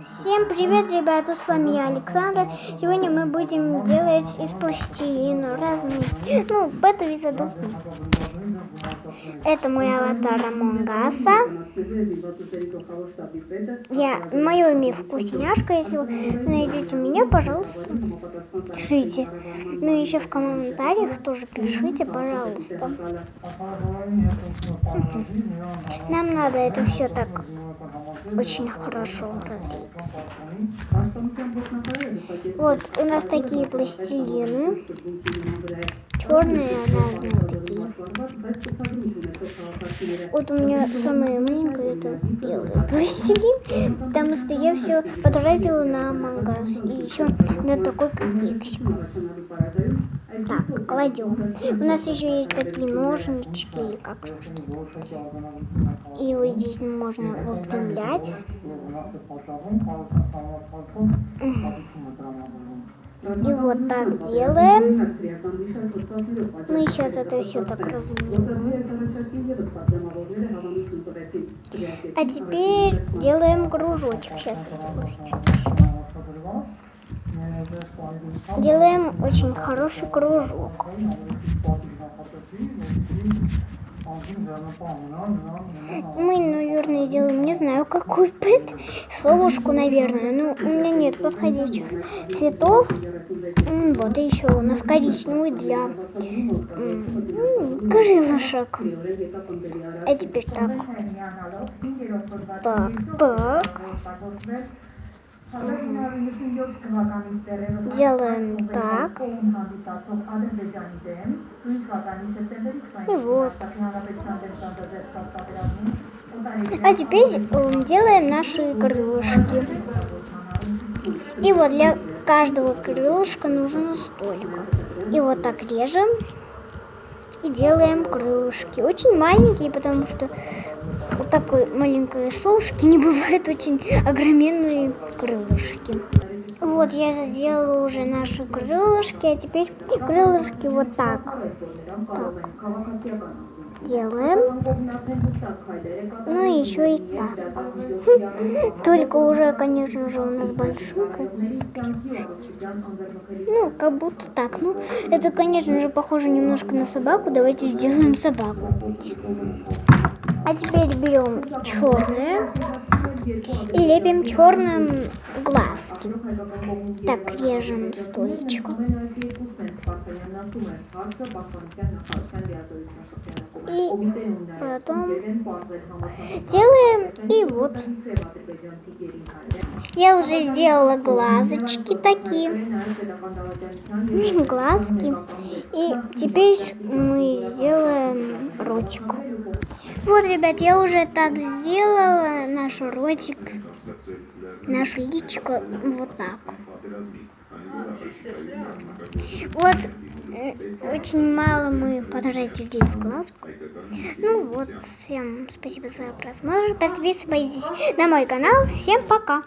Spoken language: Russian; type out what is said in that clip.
Всем привет, ребята, с вами я, Александра. Сегодня мы будем делать из пластилина разные, бета визадутные. Это мой аватар Among Us. Мое имя Вкусняшка. Если вы найдете меня, пожалуйста, пишите. Ну и еще в комментариях тоже пишите, пожалуйста. Нам надо это все так очень хорошо разлить. Вот у нас такие пластилины, черные, разные такие. Вот у меня самое маленькое это белый пластилин, потому что я все потратила на Among Us и еще на такой кексик. Так, кладем. У нас еще есть такие ножнички или как что-то. И вот здесь можно выпрямлять. И вот так делаем. Мы сейчас это все так разумеем. А теперь делаем кружочек. Сейчас я запущу. Делаем очень хороший кружок. Мы, наверное, делаем, не знаю, какой пэт, совушку, наверное. Но у меня нет подходящих цветов. Вот, и еще у нас коричневый для крылышек. А теперь так. Делаем так. И вот. А теперь делаем наши крылышки. И вот для каждого крылышка нужен столик. И вот так режем. И делаем крылышки. Очень маленькие, потому что вот такой маленькой совушки не бывает очень огроменные крылышки. Вот я сделала уже наши крылышки, а теперь крылышки вот так. Делаем. Ну и еще и так. Только уже, конечно же, у нас большой. Как будто так. Это, конечно же, похоже немножко на собаку. Давайте сделаем собаку. А теперь берем черное и лепим черным глазки. Так, режем столечко. И потом делаем, и вот. Я уже сделала глазочки такие, глазки. И теперь мы сделаем ротик. Вот, ребят, я уже так сделала наш ротик, наше личико, вот так. Вот, очень мало мы потратили здесь глаз. Всем спасибо за просмотр. Подписывайтесь на мой канал. Всем пока.